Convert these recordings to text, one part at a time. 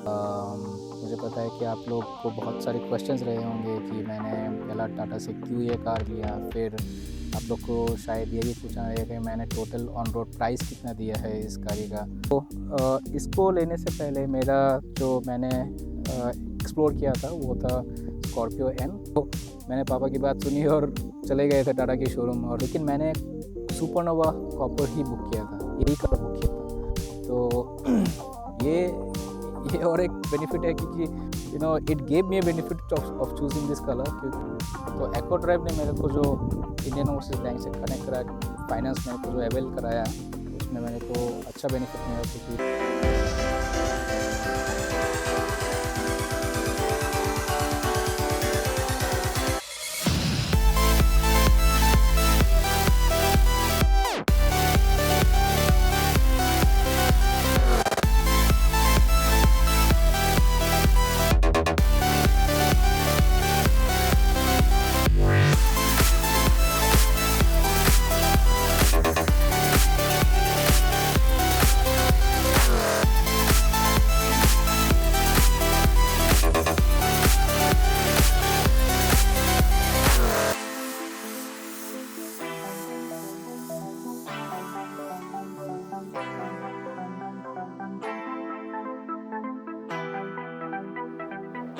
मुझे पता है कि आप लोग को बहुत सारे क्वेश्चंस रहे होंगे कि मैंने पहला टाटा से क्यों ये कार लिया। फिर आप लोग को शायद ये भी पूछना है कि मैंने टोटल ऑन रोड प्राइस कितना दिया है इस गाड़ी का। तो इसको लेने से पहले मेरा जो मैंने एक्सप्लोर किया था वो था स्कॉर्पियो एन। तो मैंने पापा की बात सुनी और चले गए थे टाटा के शोरूम, और लेकिन मैंने सुपरनोवा कॉपर ही बुक किया था, यही कार बुक किया था। तो ये और एक बेनिफिट है क्योंकि it gave me A benefit of choosing this colour. तो एको ड्राइव ने मेरे को जो इंडियन ओवरसीज बैंक से कनेक्ट करा, फाइनेंस मेरे को जो अवेल कराया, उसमें मेरे को अच्छा बेनिफिट मिला क्योंकि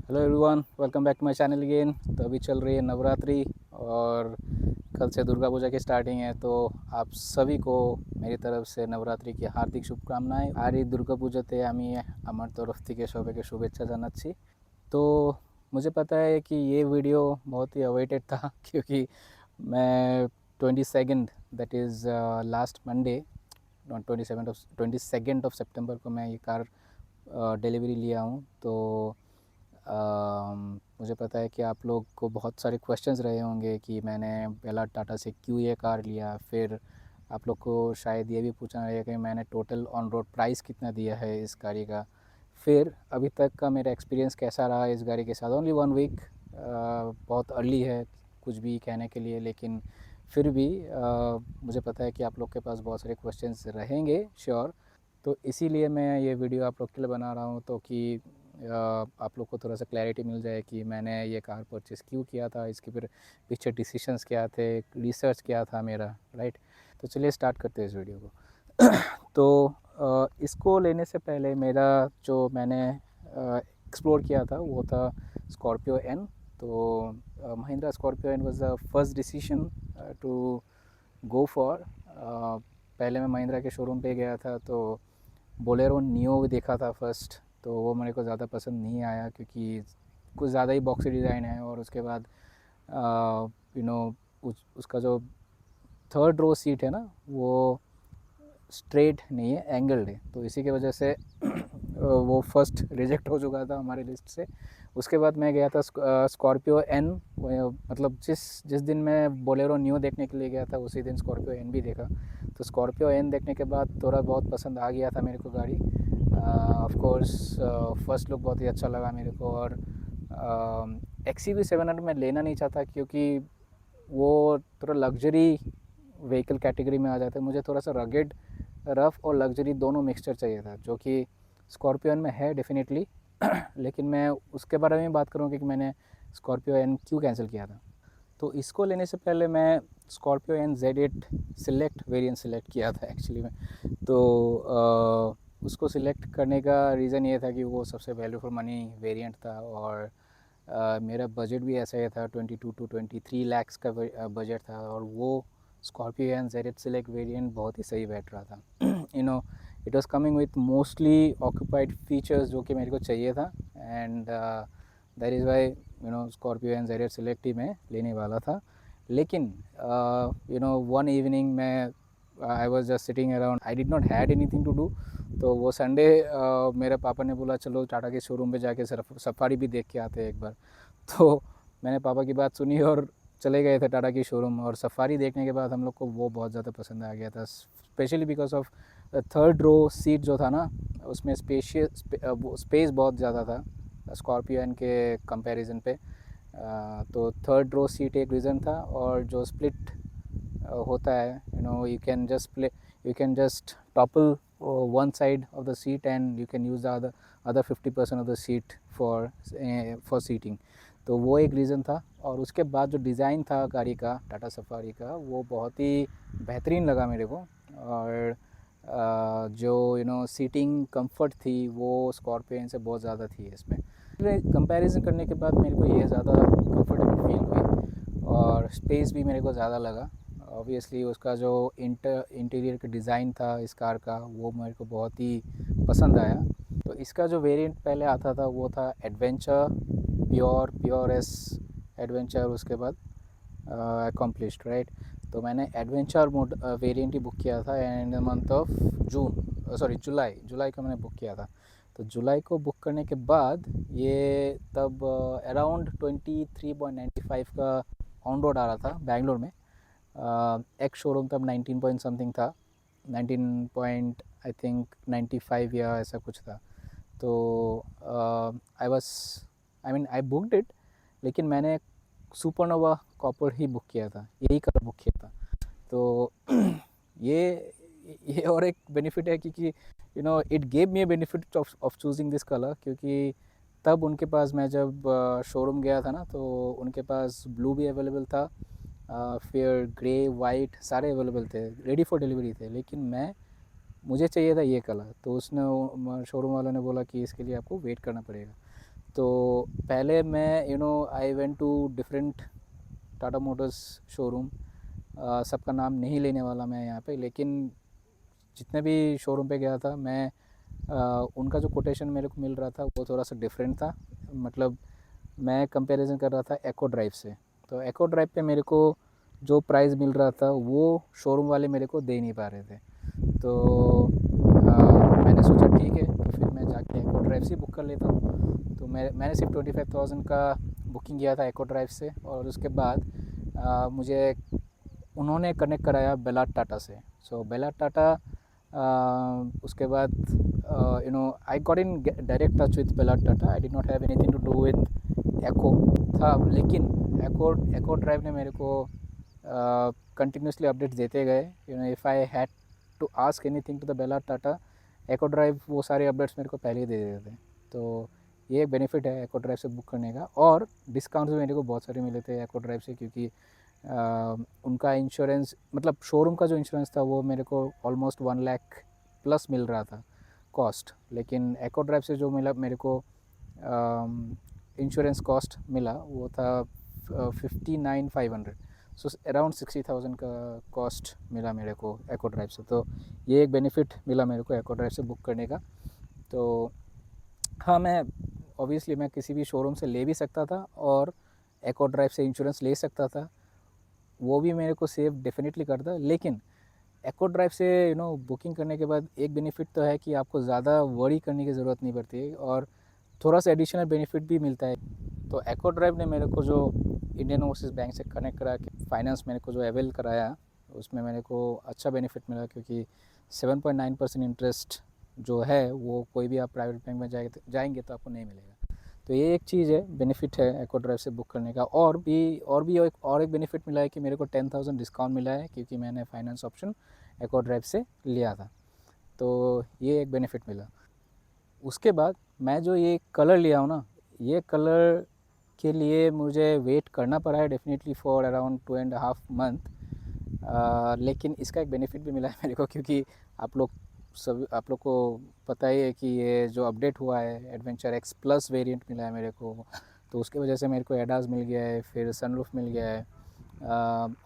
hello everyone, welcome back to my channel again. तो अभी चल रही है नवरात्रि और कल से दुर्गा पूजा की स्टार्टिंग है। तो आप सभी को मेरी तरफ से नवरात्रि की हार्दिक शुभकामनाएं। আর এই दुर्गा पूजाते আমি আমার तरफ থেকে সবাইকে শুভেচ্ছা জানাচ্ছি। तो मुझे पता है कि ये वीडियो बहुत ही अवेटेड था क्योंकि मैं 22 दैट इज़ लास्ट मंडे 22 सितंबर को मैं ये कार डिलीवरी लिया हूँ। तो मुझे पता है कि आप लोग को बहुत सारे क्वेश्चंस रहे होंगे कि मैंने पहला टाटा से क्यों ये कार लिया। फिर आप लोग को शायद ये भी पूछना रहेगा कि मैंने टोटल ऑन रोड प्राइस कितना दिया है इस गाड़ी का। फिर अभी तक का मेरा एक्सपीरियंस कैसा रहा इस गाड़ी के साथ। ओनली 1 वीक, बहुत अर्ली है कुछ भी कहने के लिए, लेकिन फिर भी मुझे पता है कि आप लोग के पास बहुत सारे क्वेश्चंस रहेंगे श्योर। तो इसीलिए मैं ये वीडियो आप लोग के लिए बना रहा हूँ, तो कि आप लोग को थोड़ा सा क्लैरिटी मिल जाए कि मैंने ये कार परचेज़ क्यों किया था, इसके फिर पीछे डिसीशंस क्या थे, रिसर्च क्या था मेरा, राइट। तो चलिए स्टार्ट करते हैं इस वीडियो को। तो इसको लेने से पहले मेरा जो मैंने एक्सप्लोर किया था वो था स्कॉर्पियो एन। तो Mahindra Scorpio N was the first decision to go for. पहले मैं महिंद्रा के शोरूम पे गया था, तो बोलेरो नियो देखा था फर्स्ट। तो वो मेरे को ज़्यादा पसंद नहीं आया क्योंकि कुछ ज़्यादा ही बॉक्सी डिज़ाइन है, और उसके बाद उसका जो थर्ड रो सीट है ना वो स्ट्रेट नहीं है, एंगल्ड है। तो इसी की वजह से वो फर्स्ट रिजेक्ट हो चुका था हमारे लिस्ट से। उसके बाद मैं गया था स्कॉर्पियो एन। मतलब जिस दिन मैं बोलेरो न्यू देखने के लिए गया था उसी दिन स्कॉर्पियो एन भी देखा। तो स्कॉर्पियो एन देखने के बाद थोड़ा बहुत पसंद आ गया था मेरे को गाड़ी। ऑफ कोर्स फर्स्ट लुक बहुत ही अच्छा लगा मेरे को। और XCV 700 मैं लेना नहीं चाहता क्योंकि वो थोड़ा लग्जरी व्हीकल कैटेगरी में आ जाता है। मुझे थोड़ा सा रगेड, रफ़ और लग्जरी दोनों मिक्सचर चाहिए था, जो कि स्कॉर्पियो एन में है डेफिनेटली। लेकिन मैं उसके बारे में बात करूँगी कि मैंने स्कॉर्पियो एन क्यों कैंसिल किया था। तो इसको लेने से पहले मैं Scorpio N Z8 select variant select किया था एक्चुअली में। तो उसको सिलेक्ट करने का रीज़न ये था कि वो सबसे वैल्यू फॉर मनी वेरिएंट था, और मेरा बजट भी ऐसा ही था, 22 to 23 लाख का बजट था। और वो Scorpio N Z8 select variant बहुत ही सही बैठ रहा था। It was coming with mostly occupied features जो कि मेरे को चाहिए था, and that is why Scorpio N Z8 select ही मैं लेने वाला था। लेकिन वन इवनिंग में I was just sitting around, I did not had any thing to do. तो वो संडे मेरे पापा ने बोला चलो टाटा के शोरूम पे जाके सफारी भी देख के आते हैं एक बार। तो मैंने पापा की बात सुनी और चले गए थे टाटा की शोरूम। और सफारी देखने के बाद हम लोग को वो बहुत ज़्यादा पसंद आ गया था, specially because of third row seat जो था ना, उसमें स्पेस बहुत ज़्यादा था स्कॉर्पियो एन के कंपैरिजन पे। तो थर्ड रो सीट एक रीज़न था, और जो स्प्लिट होता है, you can just topple one side of the seat and you can use the other 50% of the seat for seating. तो वो एक रीज़न था। और उसके बाद जो डिज़ाइन था गाड़ी का, टाटा सफारी का, वो बहुत ही बेहतरीन लगा मेरे को। और जो सीटिंग कंफर्ट थी वो स्कॉर्पियन से बहुत ज़्यादा थी इसमें। कंपैरिजन करने के बाद मेरे को ये ज़्यादा कंफर्टेबल फील हुई और स्पेस भी मेरे को ज़्यादा लगा। ऑब्वियसली उसका जो इंटीरियर का डिज़ाइन था इस कार का, वो मेरे को बहुत ही पसंद आया। तो इसका जो वेरिएंट पहले आता था वो था एडवेंचर, प्योर एस एडवेंचर, उसके बाद अकम्प्लिश्ड, राइट। तो मैंने एडवेंचर मोड वेरिएंट ही बुक किया था एंड मंथ ऑफ जुलाई को मैंने बुक किया था। तो जुलाई को बुक करने के बाद ये तब अराउंड 23.95 का ऑन रोड आ रहा था बैंगलोर में। एक शोरूम तब 19 पॉइंट समथिंग था, 19 पॉइंट आई थिंक 95 या ऐसा कुछ था। तो आई बुकड इट, लेकिन मैंने सुपरनोवा कॉपर ही बुक किया था, यही कलर बुक किया था। तो ये और एक बेनिफिट है क्योंकि it gave me A benefit of choosing this colour, क्योंकि तब उनके पास मैं जब शोरूम गया था ना, तो उनके पास ब्लू भी अवेलेबल था, फिर ग्रे वाइट सारे अवेलेबल थे, रेडी फॉर डिलीवरी थे, लेकिन मुझे चाहिए था ये कलर। तो उसने शोरूम वालों ने बोला कि इसके लिए आपको वेट करना पड़ेगा। तो पहले मैं I went to different Tata Motors showroom, सबका नाम नहीं लेने वाला मैं यहाँ पे, लेकिन जितने भी शोरूम पे गया था मैं उनका जो कोटेशन मेरे को मिल रहा था वो थोड़ा सा डिफरेंट था। मतलब मैं कंपैरिजन कर रहा था एको ड्राइव से, तो एको ड्राइव पे मेरे को जो प्राइस मिल रहा था वो शोरूम वाले मेरे को दे नहीं पा रहे थे। तो मैंने सोचा ठीक है, तो फिर मैं जाके एको ड्राइव से बुक कर लेता हूँ। तो मैंने सिर्फ 25,000 का बुकिंग किया था एको ड्राइव से, और उसके बाद मुझे उन्होंने कनेक्ट कराया बेलाट टाटा से। सो बेलाट टाटा, उसके बाद I got in direct touch with Bellad Tata. I did not have anything to do with Acko था, लेकिन एको ड्राइव ने मेरे को कंटिन्यूसली अपडेट्स देते गए। If I had to ask anything to the Bellad Tata, Acko drive वो सारे अपडेट्स मेरे को पहले ही दे देते थे। तो ये एक बेनिफिट है एको ड्राइव से बुक करने का। और डिस्काउंट्स भी मेरे को बहुत सारे मिले थे एको ड्राइव से, क्योंकि उनका इंश्योरेंस, मतलब शोरूम का जो इंश्योरेंस था वो मेरे को ऑलमोस्ट 1 लाख प्लस मिल रहा था कॉस्ट, लेकिन एको ड्राइव से जो मिला मेरे को इंश्योरेंस कॉस्ट मिला वो था 59,500, सो अराउंड 60,000 का कॉस्ट मिला मेरे को एको ड्राइव से। तो ये एक बेनिफिट मिला मेरे को एको ड्राइव से बुक करने का। तो हाँ, मैं किसी भी शोरूम से ले भी सकता था और एको ड्राइव से इंश्योरेंस ले सकता था, वो भी मेरे को सेव डेफिनेटली करता। लेकिन एको ड्राइव से बुकिंग करने के बाद एक बेनिफिट तो है कि आपको ज़्यादा वरी करने की ज़रूरत नहीं पड़ती है, और थोड़ा सा एडिशनल बेनिफिट भी मिलता है। तो एको ड्राइव ने मेरे को जो इंडियन ओवरसीज़ बैंक से कनेक्ट करा के फाइनेंस मेरे को जो अवेल कराया, उसमें मेरे को अच्छा बेनिफिट मिला, क्योंकि 7.9% इंटरेस्ट जो है वो कोई भी आप प्राइवेट बैंक में जाएंगे तो आपको नहीं मिलेगा। तो ये एक चीज़ है, बेनिफिट है एको ड्राइव से बुक करने का। और एक बेनिफिट मिला है कि मेरे को 10,000 डिस्काउंट मिला है, क्योंकि मैंने फाइनेंस ऑप्शन एको ड्राइव से लिया था। तो ये एक बेनिफिट मिला। उसके बाद मैं जो ये कलर लिया हूँ ना, ये कलर के लिए मुझे वेट करना पड़ा है डेफिनेटली फॉर अराउंड 2.5 मंथ। लेकिन इसका एक बेनिफिट भी मिला है मेरे को, क्योंकि आप लोग को पता ही है कि ये जो अपडेट हुआ है एडवेंचर एक्स प्लस वेरिएंट मिला है मेरे को, तो उसके वजह से मेरे को एडास मिल गया है, फिर सनरूफ मिल गया है।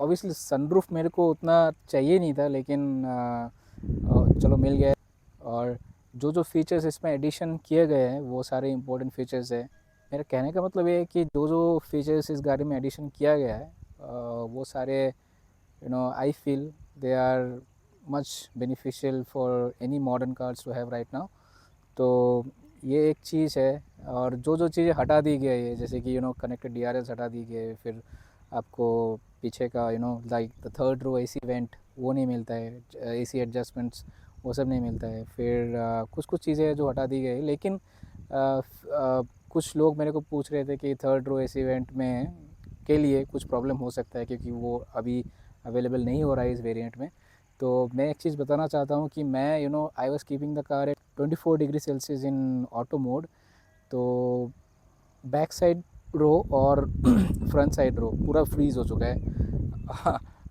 ऑब्वियसली सनरूफ मेरे को उतना चाहिए नहीं था, लेकिन चलो मिल गया है। और जो फीचर्स इसमें एडिशन किए गए हैं वो सारे इंपॉर्टेंट फीचर्स है। मेरा कहने का मतलब ये है कि जो फीचर्स इस गाड़ी में एडिशन किया गया है वो सारे I feel they are much beneficial for any modern cars to have right now. तो ये एक चीज़ है। और जो चीज़ें हटा दी गई है, जैसे कि कनेक्टेड DRS हटा दी गई है, फिर आपको पीछे का like the third row AC vent वो नहीं मिलता है, AC एडजस्टमेंट्स वो सब नहीं मिलता है। फिर कुछ चीज़ें जो हटा दी गई, लेकिन कुछ लोग मेरे को पूछ रहे थे कि थर्ड रो AC वेंट में के लिए कुछ प्रॉब्लम हो सकता है, क्योंकि वो अभी अवेलेबल नहीं हो रहा है इस वेरिएंट में। तो मैं एक चीज़ बताना चाहता हूँ कि मैं I was keeping the car eight 24 degree Celsius in auto mode. तो बैक साइड रो और फ्रंट साइड रो पूरा फ्रीज़ हो चुका है।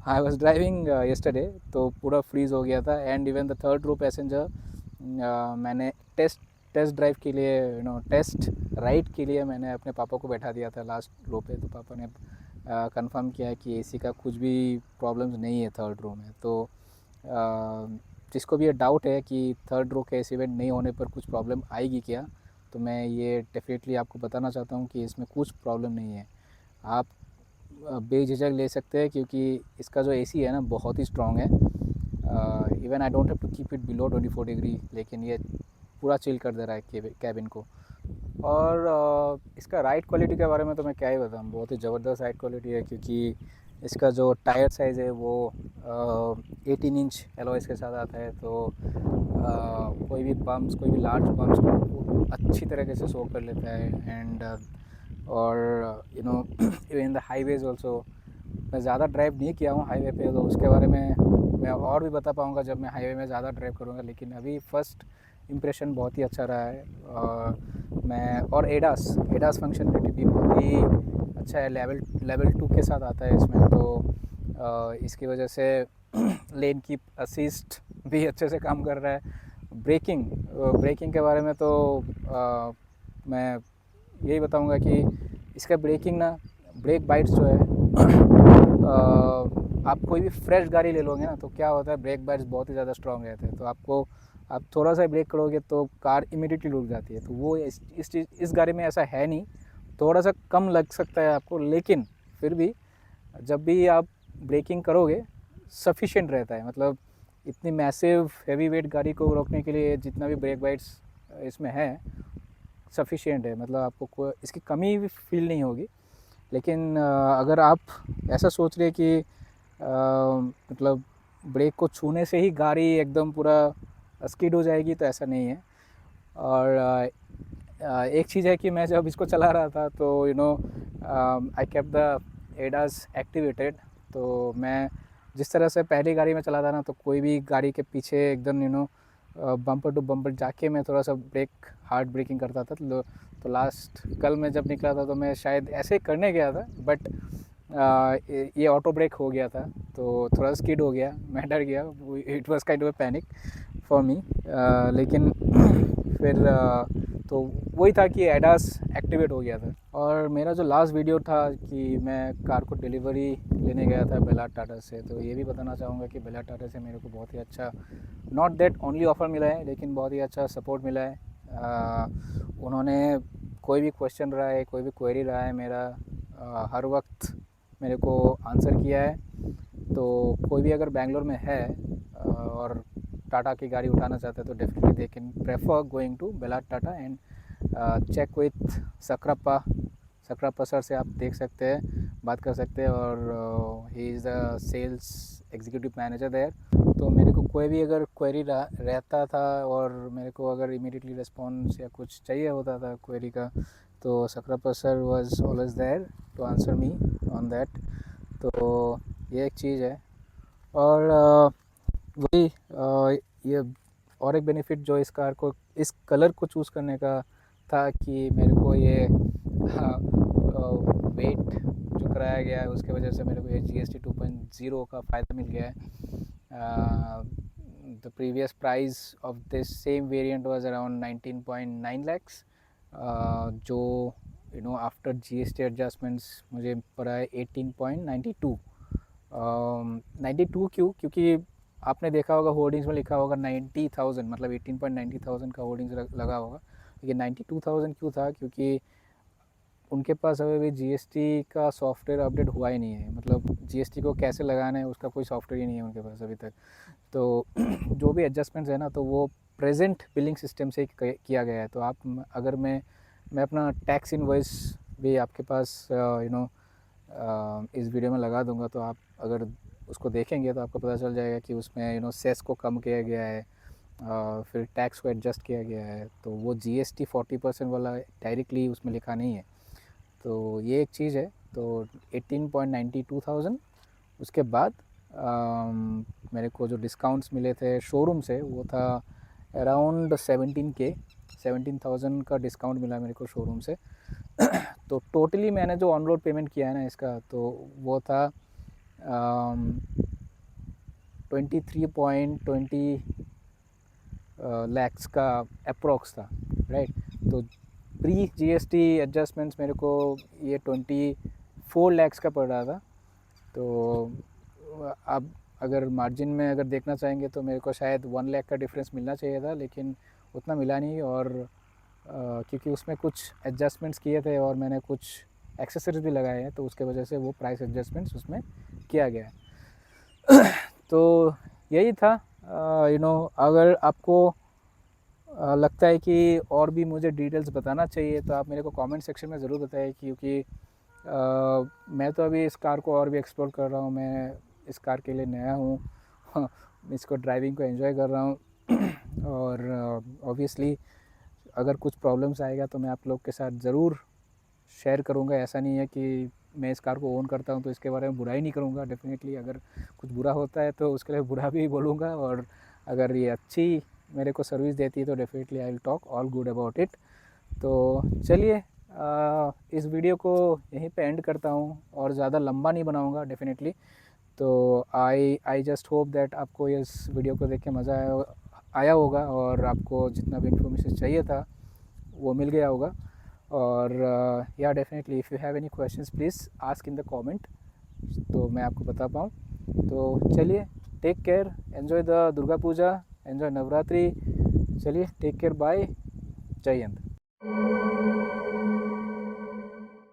आई वाज ड्राइविंग यस्टरडे, तो पूरा फ्रीज़ हो गया था। And even the third row passenger, मैंने टेस्ट ड्राइव के लिए टेस्ट राइड के लिए मैंने अपने पापा को बैठा दिया था लास्ट रो पे। तो पापा ने कंफर्म किया कि एसी का कुछ भी प्रॉब्लम्स नहीं है थर्ड रो में। तो जिसको भी ये डाउट है कि थर्ड रो के एसी इवेंट नहीं होने पर कुछ प्रॉब्लम आएगी क्या, तो मैं ये डेफिनेटली आपको बताना चाहता हूँ कि इसमें कुछ प्रॉब्लम नहीं है। आप बेझिझक ले सकते हैं, क्योंकि इसका जो एसी है ना बहुत ही स्ट्रॉन्ग है। Even I don't have to keep it below 24 degree, लेकिन ये पूरा चिल कर दे रहा है कैबिन को। और इसका राइड क्वालिटी के बारे में तो मैं क्या ही बताऊँ, बहुत ही ज़बरदस्त राइड क्वालिटी है। क्योंकि इसका जो टायर साइज़ है वो 18 इंच एलॉयस के साथ आता है। तो कोई भी बम्प्स, कोई भी लार्ज बम्प्स को अच्छी तरीके से सो कर लेता है। एंड और इन द हाईवेज ऑल्सो, मैं ज़्यादा ड्राइव नहीं किया हूँ हाईवे पे, तो उसके बारे में मैं और भी बता पाऊँगा जब मैं हाईवे में ज़्यादा ड्राइव करूँगा। लेकिन अभी फर्स्ट इम्प्रेशन बहुत ही अच्छा रहा है। मैं और एडास फंक्शनलिटी भी बहुत ही अच्छा है, लेवल 2 के साथ आता है इसमें। तो इसकी वजह से लेन की असिस्ट भी अच्छे से काम कर रहा है। ब्रेकिंग के बारे में तो मैं यही बताऊंगा कि इसका ब्रेक बाइट्स जो है, आप कोई भी फ्रेश गाड़ी ले लोगे ना, तो क्या होता है, ब्रेक बाइट्स बहुत ही ज़्यादा स्ट्रॉन्ग रहते हैं। तो आप थोड़ा सा ब्रेक करोगे तो कार इमीडिएटली रुक जाती है। तो वो इस गाड़ी में ऐसा है नहीं। थोड़ा सा कम लग सकता है आपको, लेकिन फिर भी जब भी आप ब्रेकिंग करोगे सफिशिएंट रहता है। मतलब इतनी मैसिव हैवी वेट गाड़ी को रोकने के लिए जितना भी ब्रेक बाइट्स इसमें है सफिशिएंट है। मतलब आपको इसकी कमी भी फील नहीं होगी। लेकिन अगर आप ऐसा सोच रहे कि मतलब ब्रेक को छूने से ही गाड़ी एकदम पूरा स्किड हो जाएगी, तो ऐसा नहीं है। और एक चीज़ है कि मैं जब इसको चला रहा था तो I kept the ADAS activated. तो मैं जिस तरह से पहली गाड़ी में चला था ना, तो कोई भी गाड़ी के पीछे एकदम बम्पर टू बम्पर जाके मैं थोड़ा सा हार्ड ब्रेकिंग करता था। तो लास्ट कल मैं जब निकला था तो मैं शायद ऐसे करने गया था, बट ये ऑटो ब्रेक हो गया था। तो थोड़ा स्किड हो गया, मैं डर गया। It was kind of a panic for me. लेकिन फिर तो वही था कि एडास एक्टिवेट हो गया था। और मेरा जो लास्ट वीडियो था कि मैं कार को डिलीवरी लेने गया था बेलाट टाटा से, तो ये भी बताना चाहूँगा कि बेलाट टाटा से मेरे को बहुत ही अच्छा, नॉट दैट ओनली ऑफ़र मिला है, लेकिन बहुत ही अच्छा सपोर्ट मिला है। उन्होंने कोई भी क्वेश्चन रहा है, कोई भी क्वेरी रहा है मेरा, हर वक्त मेरे को आंसर किया है। तो कोई भी अगर बेंगलोर में है और टाटा की गाड़ी उठाना चाहते हैं, तो definitely they can prefer going to Bellad Tata and check with Sakrappa sir से आप देख सकते हैं, बात कर सकते हैं। और he is the sales executive manager there. तो मेरे को कोई भी अगर क्वेरी रहता था और मेरे को अगर इमीडिएटली रिस्पॉन्स या कुछ चाहिए होता था क्वेरी का, तो Sakrappa sir was always there to answer me on that. तो ये एक चीज़ है। और वही ये और एक बेनिफिट जो इस कार को, इस कलर को चूज़ करने का था, कि मेरे को ये वेट जो कराया गया है उसके वजह से मेरे को ये GST 2.0 का फ़ायदा मिल गया है। The previous price of this same variant was around 19.9 lakhs, जो आफ्टर GST एडजस्टमेंट्स मुझे पड़ा है 18.92। 92 क्यों? क्योंकि आपने देखा होगा होर्डिंग्स में लिखा होगा 90,000, मतलब 18.90,000 का होर्डिंग्स लगा होगा। लेकिन 92,000 क्यों था? क्योंकि उनके पास अभी भी GST का सॉफ्टवेयर अपडेट हुआ ही नहीं है। मतलब GST को कैसे लगाना है उसका कोई सॉफ्टवेयर ही नहीं है उनके पास अभी तक। तो जो भी एडजस्टमेंट्स है ना, तो वो प्रेजेंट बिलिंग सिस्टम से किया गया है। तो आप अगर मैं अपना टैक्स इनवॉइस भी आपके पास इस वीडियो में लगा दूंगा, तो आप अगर उसको देखेंगे तो आपको पता चल जाएगा कि उसमें सेस को कम किया गया है, फिर टैक्स को एडजस्ट किया गया है। तो वो GST 40% वाला डायरेक्टली उसमें लिखा नहीं है। तो ये एक चीज़ है। तो 18.92,000, उसके बाद मेरे को जो डिस्काउंट्स मिले थे शोरूम से वो था अराउंड 17,000 का डिस्काउंट मिला मेरे को शोरूम से। तो टोटली मैंने जो ऑन रोड पेमेंट किया है ना इसका, तो वो था 23.20 लैक्स का अप्रोक्स था, राइट। तो प्री जीएसटी एडजस्टमेंट्स मेरे को ये 24 लैक्स का पड़ रहा था। तो अब अगर मार्जिन में अगर देखना चाहेंगे तो मेरे को शायद 1 लाख का डिफरेंस मिलना चाहिए था, लेकिन उतना मिला नहीं। और क्योंकि उसमें कुछ एडजस्टमेंट्स किए थे और मैंने कुछ एक्सेसरीज भी लगाए हैं, तो उसके वजह से वो प्राइस एडजस्टमेंट्स उसमें किया गया है। तो यही था। अगर आपको लगता है कि और भी मुझे डिटेल्स बताना चाहिए तो आप मेरे को कमेंट सेक्शन में ज़रूर बताएं, क्योंकि मैं तो अभी इस कार को और भी एक्सप्लोर कर रहा हूँ। मैं इस कार के लिए नया हूँ इसको ड्राइविंग को एंजॉय कर रहा हूँ। और ऑब्वियसली अगर कुछ प्रॉब्लम्स आएगा तो मैं आप लोग के साथ ज़रूर शेयर करूँगा। ऐसा नहीं है कि मैं इस कार को ओन करता हूँ तो इसके बारे में बुराई नहीं करूँगा। डेफिनेटली अगर कुछ बुरा होता है तो उसके लिए बुरा भी बोलूँगा, और अगर ये अच्छी मेरे को सर्विस देती है तो definitely I will talk all good about it. तो चलिए इस वीडियो को यहीं पे एंड करता हूँ और ज़्यादा लंबा नहीं बनाऊँगा डेफिनेटली। तो आई जस्ट होप दैट आपको इस वीडियो को देख के मज़ा आया होगा और आपको जितना भी इन्फॉर्मेशन चाहिए था वो मिल गया होगा। और या definitely if you have any questions please ask in the comment, तो मैं आपको बता पाऊँ। तो चलिए, take care, enjoy the Durga Puja, enjoy Navratri. चलिए टेक केयर, बाय, जय हिंद।